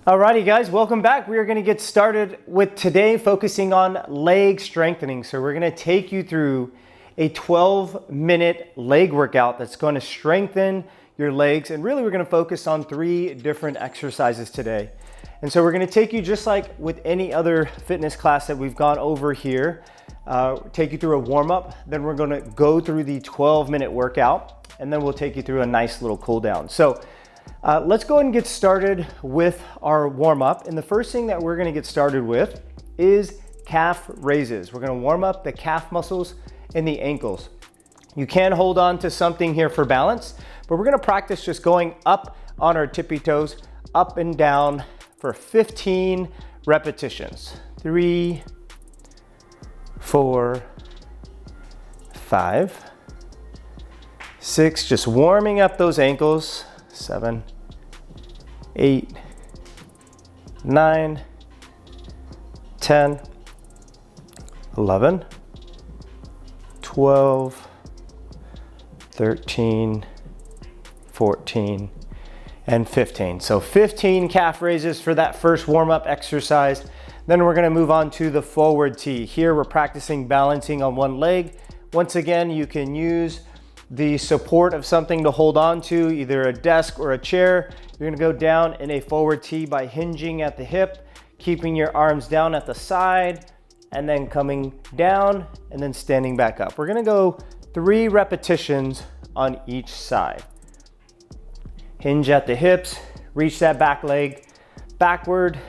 Alrighty guys, welcome back. We are going to get started with today focusing on leg strengthening. So we're going to take you through a 12-minute leg workout that's going to strengthen your legs, and really we're going to focus on 3 different exercises today. And so we're going to take you just like with any other fitness class that we've gone over here, take you through a warm-up, then we're going to go through the 12-minute workout, and then we'll take you through a nice little cool down. So let's go ahead and get started with our warm-up. And the first thing that we're going to get started with is calf raises. We're going to warm up the calf muscles and the ankles. You can hold on to something here for balance, but we're going to practice just going up on our tippy toes, up and down for 15 repetitions. 3, 4, 5, 6, just warming up those ankles. 7, 8, 9, 10, 11, 12, 13, 14, and 15. So 15 calf raises for that first warm-up exercise. Then we're going to move on to the forward tee. Here we're practicing balancing on one leg. Once again, you can use the support of something to hold on to, either a desk or a chair. You're going to go down in a forward tee by hinging at the hip, keeping your arms down at the side, and then coming down and then standing back up. We're going to go 3 repetitions on each side. Hinge at the hips, reach that back leg backward,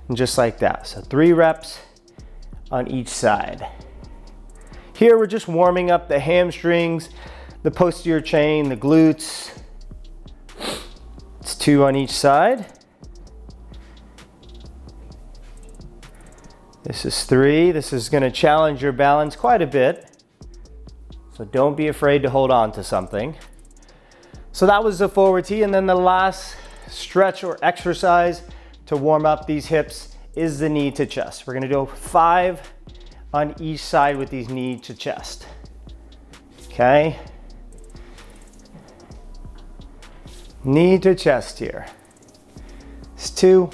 and just like that. So 3 reps on each side. Here we're just warming up the hamstrings, the posterior chain, the glutes. It's 2 on each side. This is 3. This is going to challenge your balance quite a bit. So don't be afraid to hold on to something. So that was the forward tee, and then the last stretch or exercise to warm up these hips is the knee to chest. We're going to do 5 on each side with these knee to chest. Okay. Knee to chest here. It's 2,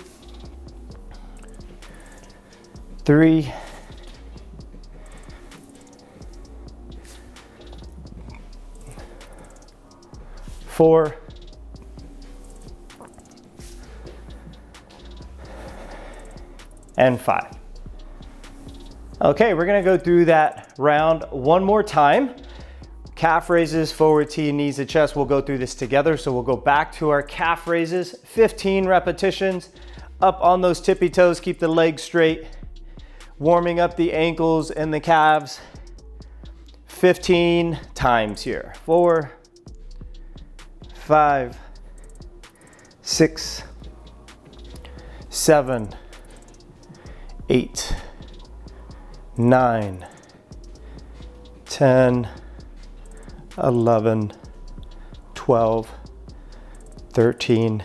3, 4, and 5. Okay, we're gonna go through that round one more time. Calf raises, forward tee, knees to chest. We'll go through this together. So we'll go back to our calf raises, 15 repetitions, up on those tippy toes, keep the legs straight, warming up the ankles and the calves, 15 times here. 4, 5, 6, 7, 8, 9, 10, 11, 12, 13,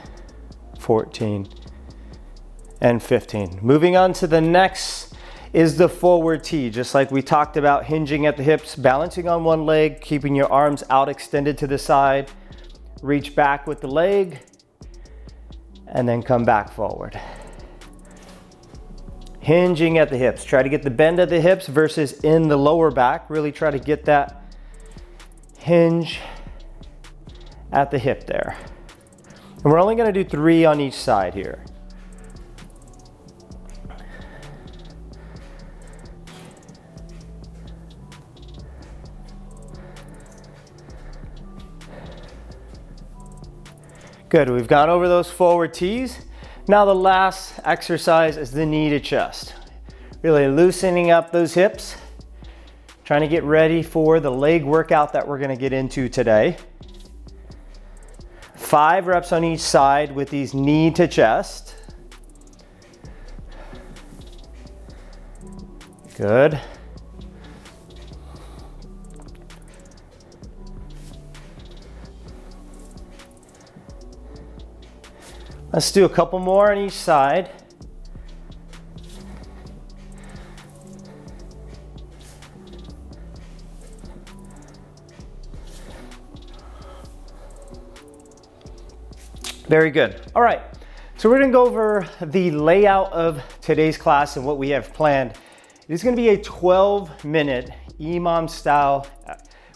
14, and 15. Moving on to the next is the forward tee. Just like we talked about, hinging at the hips, balancing on one leg, keeping your arms out extended to the side. Reach back with the leg, and then come back forward. Hinging at the hips. Try to get the bend at the hips versus in the lower back. Really try to get that hinge at the hip there. And we're only going to do 3 on each side here. Good, we've gone over those forward tees. Now the last exercise is the knee to chest. Really loosening up those hips, trying to get ready for the leg workout that we're gonna get into today. 5 reps on each side with these knee to chest. Good. Let's do a couple more on each side. Very good. All right, so So we're gonna go over the layout of today's class and what we have planned. It is gonna be a 12-minute EMOM style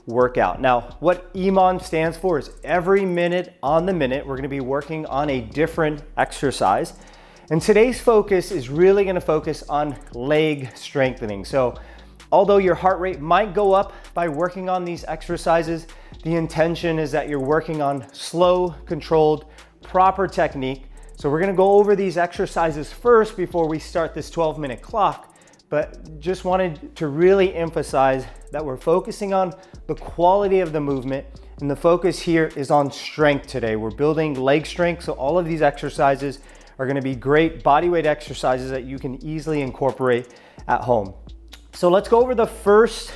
workout. Now, what EMOM stands for is every minute on the minute, we're gonna be working on a different exercise. And today's focus is really gonna focus on leg strengthening. So although your heart rate might go up by working on these exercises, the intention is that you're working on slow, controlled, proper technique. So we're gonna go over these exercises first before we start this 12-minute clock, but just wanted to really emphasize that we're focusing on the quality of the movement, and the focus here is on strength today. We're building leg strength, so all of these exercises are gonna be great bodyweight exercises that you can easily incorporate at home. So let's go over the first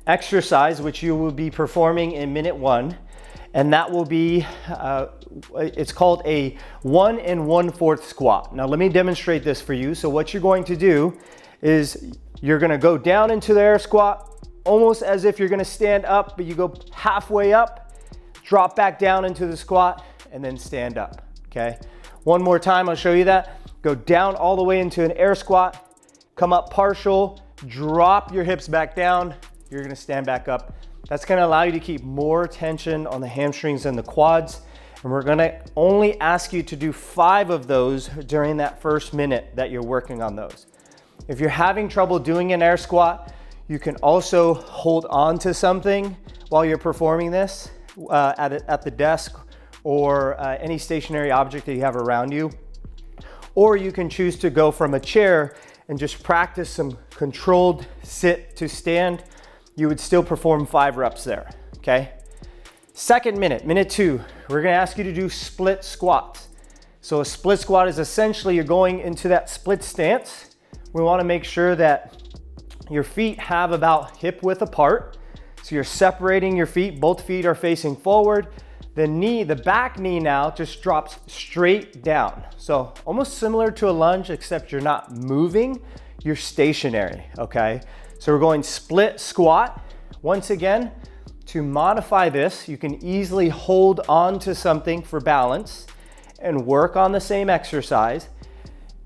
exercise, which you will be performing in minute 1, and that will be, it's called a 1 1/4 squat. Now let me demonstrate this for you. So what you're going to do is you're gonna go down into the air squat, almost as if you're gonna stand up, but you go halfway up, drop back down into the squat, and then stand up, okay? One more time, I'll show you that. Go down all the way into an air squat, come up partial, drop your hips back down, you're gonna stand back up. That's gonna allow you to keep more tension on the hamstrings and the quads. And we're gonna only ask you to do 5 of those during that first minute that you're working on those. If you're having trouble doing an air squat, you can also hold on to something while you're performing this at the desk or any stationary object that you have around you. Or you can choose to go from a chair and just practice some controlled sit to stand. You would still perform 5 reps there, okay? Second minute, minute 2, we're gonna ask you to do split squats. So a split squat is essentially you're going into that split stance. We wanna make sure that your feet have about hip width apart. So you're separating your feet, both feet are facing forward. The back knee now just drops straight down. So almost similar to a lunge, except you're not moving, you're stationary, okay? So we're going split squat. Once again, to modify this, you can easily hold on to something for balance and work on the same exercise.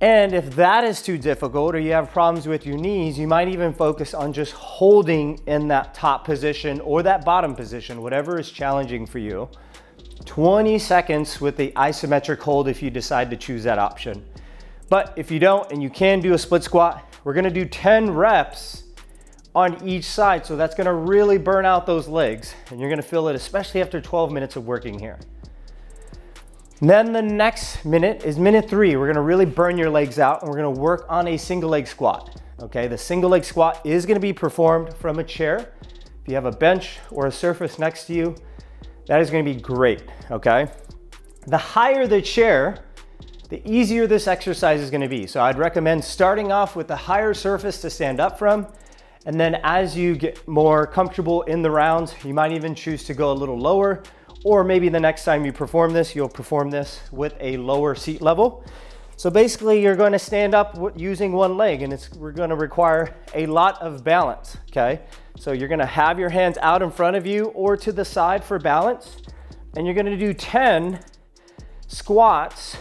And if that is too difficult or you have problems with your knees, you might even focus on just holding in that top position or that bottom position, whatever is challenging for you. 20 seconds with the isometric hold if you decide to choose that option. But if you don't and you can do a split squat, we're gonna do 10 reps on each side. So that's gonna really burn out those legs and you're gonna feel it, especially after 12 minutes of working here. And then the next minute is minute 3. We're gonna really burn your legs out and we're gonna work on a single leg squat. Okay, the single leg squat is gonna be performed from a chair. If you have a bench or a surface next to you, that is gonna be great, okay? The higher the chair, the easier this exercise is gonna be. So I'd recommend starting off with the higher surface to stand up from, and then as you get more comfortable in the rounds, you might even choose to go a little lower, or maybe the next time you perform this, you'll perform this with a lower seat level. So basically you're gonna stand up using one leg and we're gonna require a lot of balance, okay? So you're gonna have your hands out in front of you or to the side for balance, and you're gonna do 10 squats,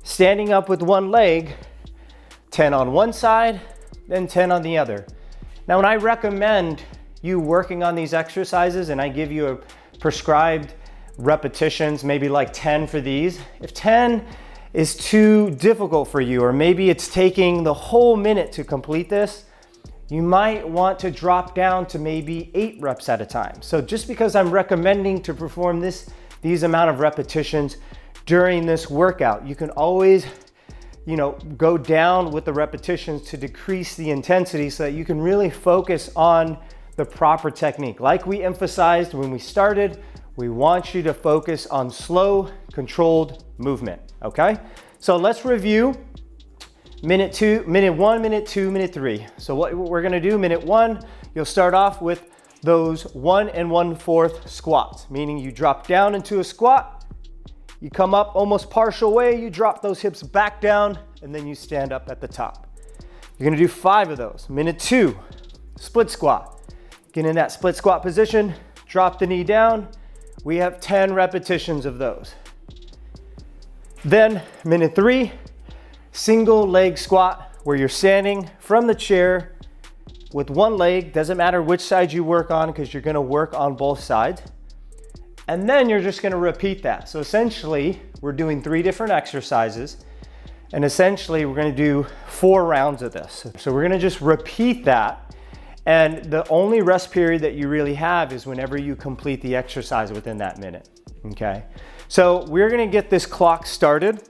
standing up with one leg, 10 on one side, then 10 on the other. Now, when I recommend you working on these exercises and I give you a prescribed repetitions, maybe like 10 for these, if 10 is too difficult for you, or maybe it's taking the whole minute to complete this, you might want to drop down to maybe 8 reps at a time. So just because I'm recommending to perform these amount of repetitions during this workout, you can always go down with the repetitions to decrease the intensity so that you can really focus on the proper technique. Like we emphasized when we started, we want you to focus on slow, controlled movement, okay? So let's review minute 1, minute 2, minute 3. So what we're gonna do, minute 1, you'll start off with those 1 1/4 squats, meaning you drop down into a squat, you come up almost partial way, you drop those hips back down, and then you stand up at the top. You're gonna do 5 of those. Minute 2, split squat. Get in that split squat position, drop the knee down. We have 10 repetitions of those. Then minute 3, single leg squat, where you're standing from the chair with one leg. Doesn't matter which side you work on because you're gonna work on both sides. And then you're just gonna repeat that. So essentially, we're doing 3 different exercises, and essentially we're gonna do 4 rounds of this. So we're gonna just repeat that, and the only rest period that you really have is whenever you complete the exercise within that minute, okay? So we're gonna get this clock started,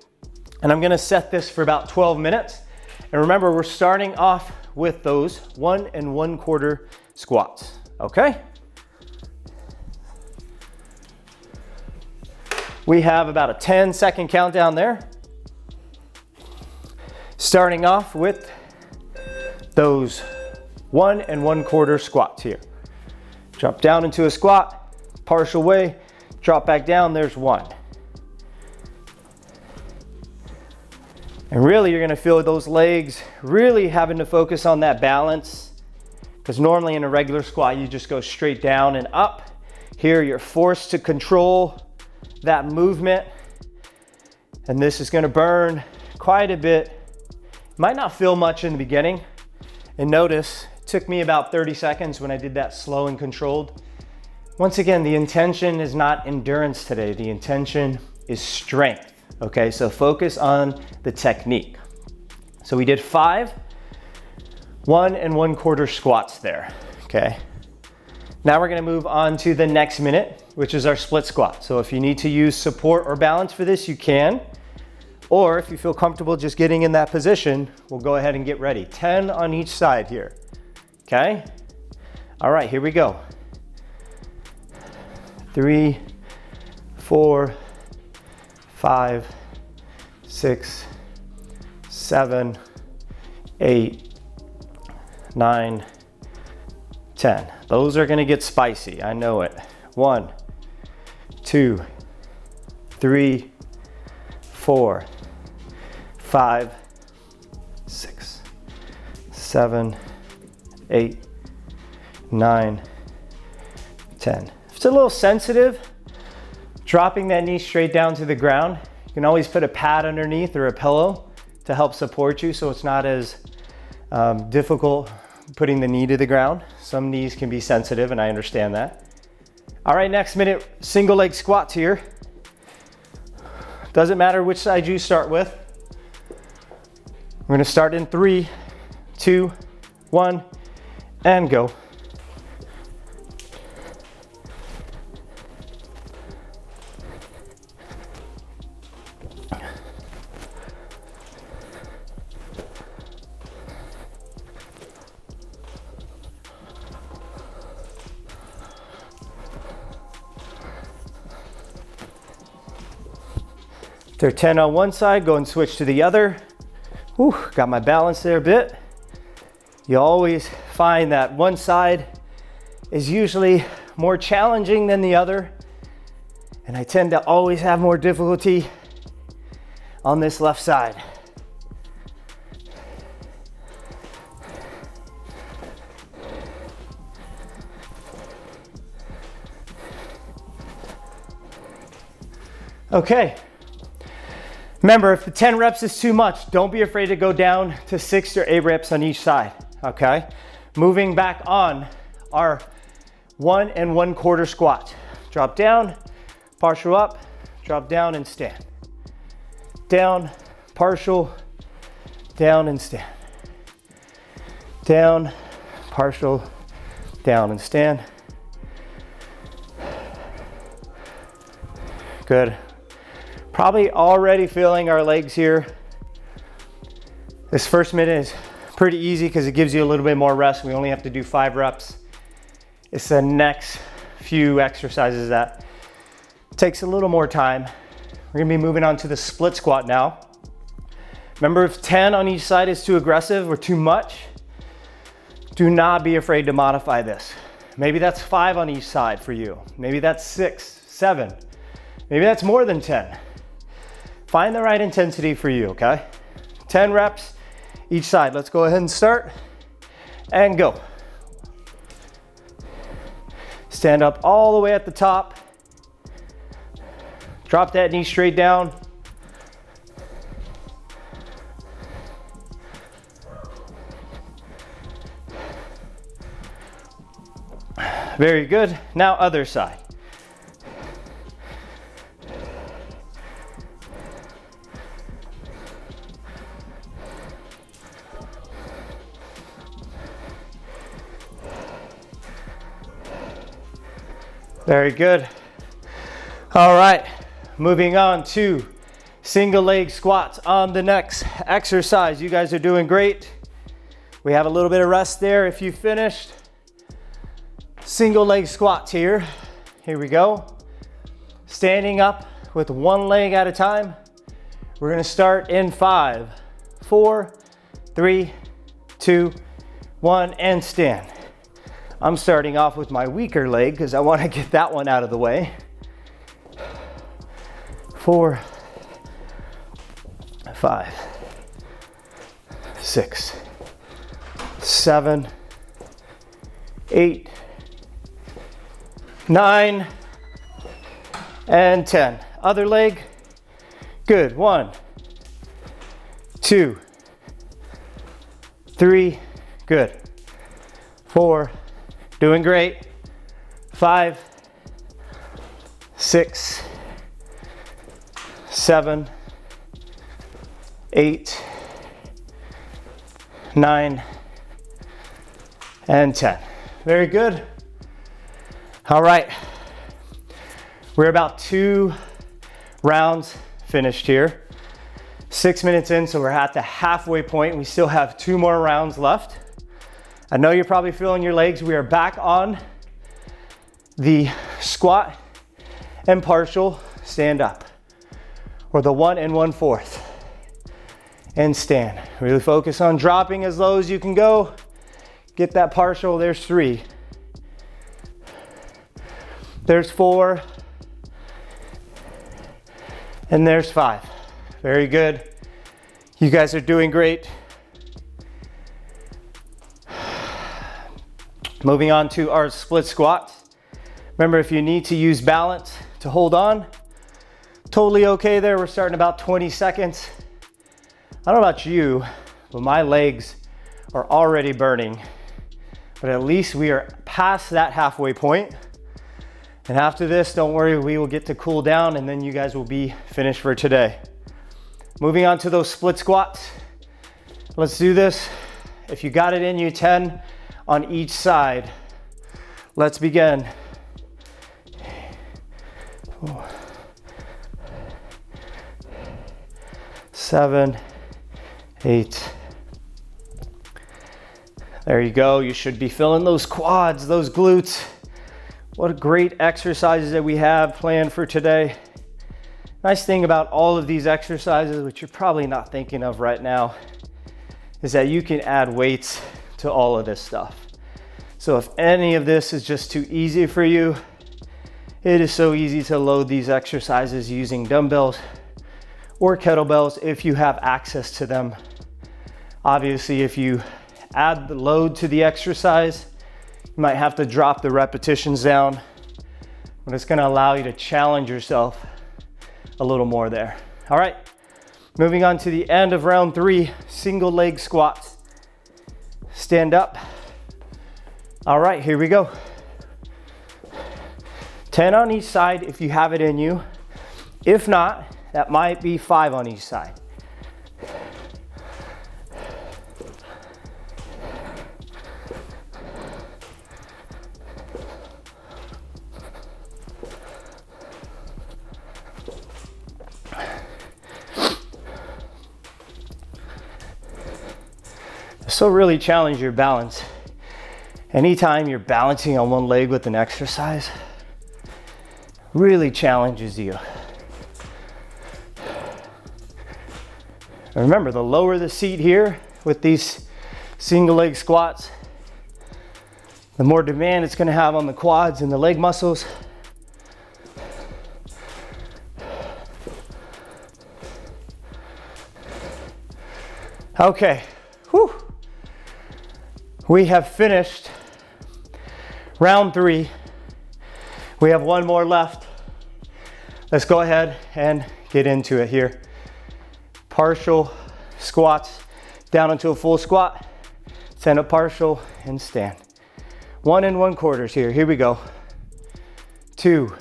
and I'm gonna set this for about 12 minutes. And remember, we're starting off with those 1 1/4 squats, okay? We have about a 10-second countdown there. Starting off with those 1 1/4 squats here. Drop down into a squat, partial way, drop back down, there's 1. And really you're gonna feel those legs really having to focus on that balance, because normally in a regular squat you just go straight down and up. Here you're forced to control that movement, and this is gonna burn quite a bit. Might not feel much in the beginning, and notice it took me about 30 seconds when I did that slow and controlled. Once again, the intention is not endurance today, the intention is strength, okay? So focus on the technique. So we did 5 1 1/4 squats there, okay? Now we're gonna move on to the next minute, which is our split squat. So if you need to use support or balance for this, you can. Or if you feel comfortable just getting in that position, we'll go ahead and get ready. 10 on each side here, okay? All right, here we go. 3, 4, 5, 6, 7, 8, 9, 10. Those are gonna get spicy, I know it. 1, 2, 3, 4, 5, 6, 7, 8, 9, 10. If it's a little sensitive, dropping that knee straight down to the ground, you can always put a pad underneath or a pillow to help support you so it's not as difficult putting the knee to the ground. Some knees can be sensitive, and I understand that. All right, next minute, single leg squats here. Doesn't matter which side you start with. We're gonna start in 3, 2, 1, and go. They're 10 on one side, go and switch to the other. Whew, got my balance there a bit. You always find that one side is usually more challenging than the other, and I tend to always have more difficulty on this left side. Okay. Remember, if the 10 reps is too much, don't be afraid to go down to 6 or 8 reps on each side, okay? Moving back on our 1 1/4 squat. Drop down, partial up, drop down and stand. Down, partial, down and stand. Down, partial, down and stand. Good. Probably already feeling our legs here. This first minute is pretty easy because it gives you a little bit more rest. We only have to do 5 reps. It's the next few exercises that takes a little more time. We're gonna be moving on to the split squat now. Remember, if 10 on each side is too aggressive or too much, do not be afraid to modify this. Maybe that's 5 on each side for you. Maybe that's 6, 7. Maybe that's more than 10. Find the right intensity for you, okay? 10 reps each side. Let's go ahead and start and go. Stand up all the way at the top. Drop that knee straight down. Very good. Now other side. Very good. All right, moving on to single leg squats on the next exercise. You guys are doing great. We have a little bit of rest there if you finished. Single leg squats here. Here we go. Standing up with one leg at a time. We're gonna start in 5, 4, 3, 2, 1, and stand. I'm starting off with my weaker leg because I want to get that one out of the way. 4, 5, 6, 7, 8, 9, and 10. Other leg. Good. 1, 2, 3. Good. 4. Doing great. 5, 6, 7, 8, 9, and 10. Very good. All right. We're about 2 rounds finished here. 6 minutes in, so we're at the halfway point. We still have 2 more rounds left. I know you're probably feeling your legs. We are back on the squat and partial stand up, or the 1 1/4 and stand. Really focus on dropping as low as you can go. Get that partial. There's 3. There's 4. And there's 5. Very good. You guys are doing great. Moving on to our split squat. Remember, if you need to use balance to hold on, totally okay there. We're starting about 20 seconds. I don't know about you, but my legs are already burning. But at least we are past that halfway point. And after this, don't worry, we will get to cool down and then you guys will be finished for today. Moving on to those split squats. Let's do this. If you got it in you, 10 on each side. Let's begin. 4, 7, 8. There you go. You should be feeling those quads, those glutes. What great exercises that we have planned for today. Nice thing about all of these exercises, which you're probably not thinking of right now, is that you can add weights to all of this stuff. So if any of this is just too easy for you, it is so easy to load these exercises using dumbbells or kettlebells if you have access to them. Obviously, if you add the load to the exercise, you might have to drop the repetitions down, but it's gonna allow you to challenge yourself a little more there. All right, moving on to the end of round 3, single leg squats. Stand up. All right, here we go. 10 on each side if you have it in you. If not, that might be 5 on each side. So really challenge your balance. Anytime you're balancing on one leg with an exercise, really challenges you. And remember, the lower the seat here with these single leg squats, the more demand it's going to have on the quads and the leg muscles. Okay, whew. We have finished round 3. We have 1 more left. Let's go ahead and get into it here. Partial squats down into a full squat, stand up partial and stand. 1 1/4 here. Here we go. 2,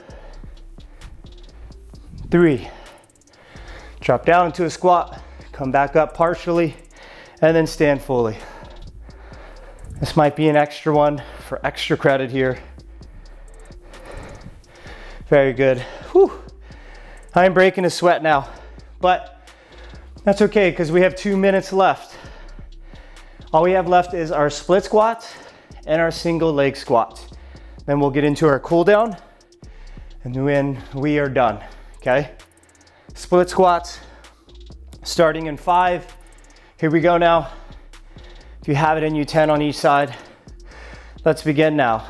3. Drop down into a squat, come back up partially, and then stand fully. This might be an extra one for extra credit here. Very good. Whew. I'm breaking a sweat now, but that's okay because we have 2 minutes left. All we have left is our split squats and our single leg squats. Then we'll get into our cool down and then we are done, okay? Split squats, starting in 5. Here we go now. If you have it in you, 10 on each side. Let's begin now.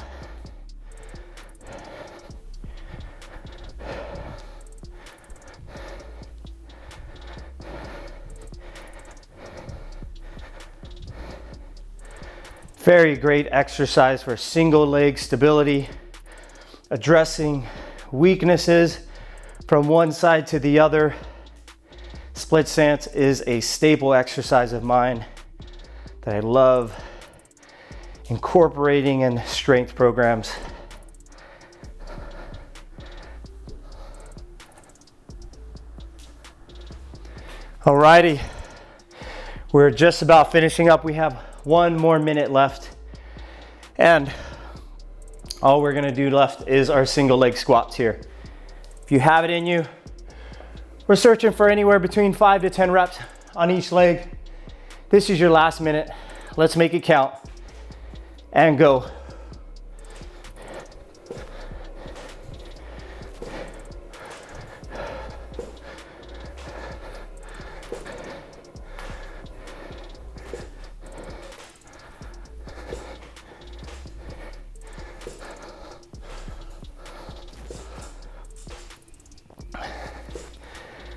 Very great exercise for single leg stability, addressing weaknesses from one side to the other. Split stance is a staple exercise of mine that I love incorporating in strength programs. Alrighty, we're just about finishing up. We have 1 more minute left, and all we're gonna do left is our single leg squats here. If you have it in you, we're searching for anywhere between 5 to 10 reps on each leg. This is your last minute. Let's make it count and go.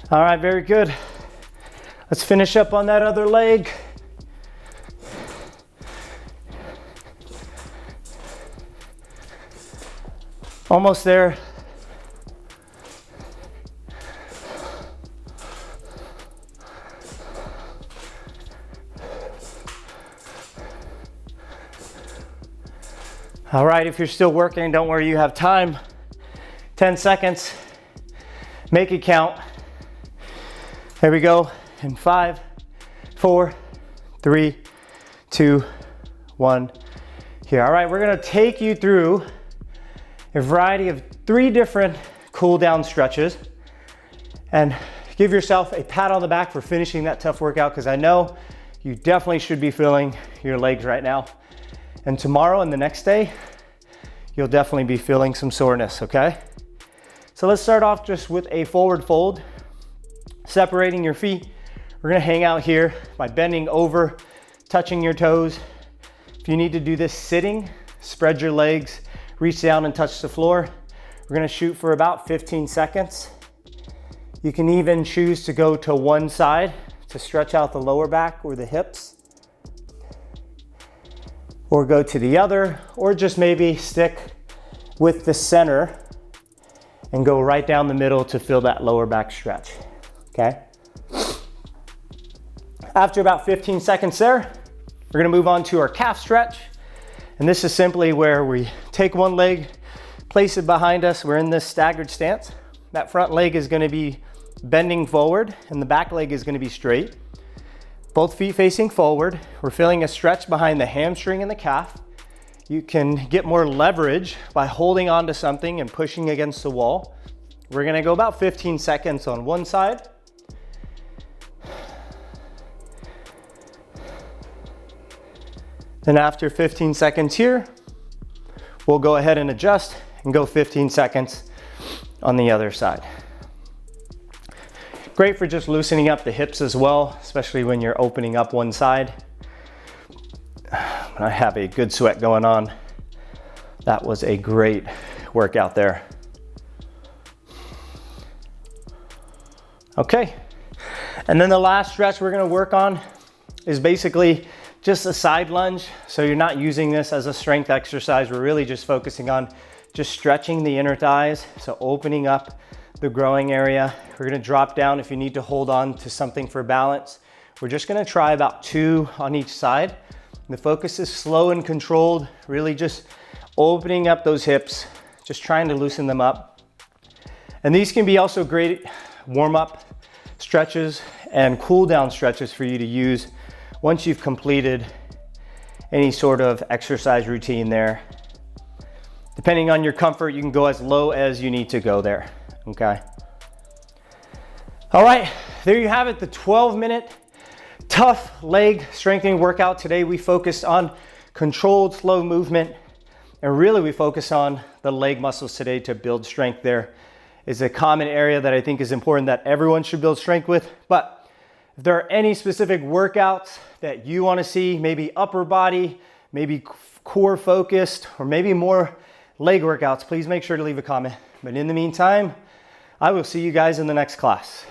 All right, very good. Let's finish up on that other leg. Almost there. All right, if you're still working, don't worry, you have time. 10 seconds. Make it count. There we go. In 5, 4, 3, 2, 1. Here. All right, we're gonna take you through a variety of 3 different cool down stretches, and give yourself a pat on the back for finishing that tough workout, because I know you definitely should be feeling your legs right now. And tomorrow and the next day, you'll definitely be feeling some soreness, okay? So let's start off just with a forward fold, separating your feet. We're gonna hang out here by bending over, touching your toes. If you need to do this sitting, spread your legs, reach down and touch the floor. We're gonna shoot for about 15 seconds. You can even choose to go to one side to stretch out the lower back or the hips, or go to the other, or just maybe stick with the center and go right down the middle to feel that lower back stretch, okay? After about 15 seconds there, we're gonna move on to our calf stretch. And this is simply where we take one leg, place it behind us. We're in this staggered stance. That front leg is gonna be bending forward and the back leg is gonna be straight. Both feet facing forward. We're feeling a stretch behind the hamstring and the calf. You can get more leverage by holding onto something and pushing against the wall. We're gonna go about 15 seconds on one side. Then after 15 seconds here, we'll go ahead and adjust and go 15 seconds on the other side. Great for just loosening up the hips as well, especially when you're opening up one side. I have a good sweat going on. That was a great workout there. Okay, and then the last stretch we're gonna work on is basically just a side lunge. So you're not using this as a strength exercise. We're really just focusing on just stretching the inner thighs. So opening up the growing area. We're gonna drop down if you need to hold on to something for balance. We're just gonna try about 2 on each side. The focus is slow and controlled, really just opening up those hips, just trying to loosen them up. And these can be also great warm-up stretches and cool down stretches for you to use once you've completed any sort of exercise routine there. Depending on your comfort, you can go as low as you need to go there, okay? All right, there you have it, the 12-minute tough leg strengthening workout. Today we focused on controlled slow movement, and really we focus on the leg muscles today to build strength. There is a common area that I think is important that everyone should build strength with, but if there are any specific workouts that you want to see, maybe upper body, maybe core focused, or maybe more leg workouts, please make sure to leave a comment. But in the meantime, I will see you guys in the next class.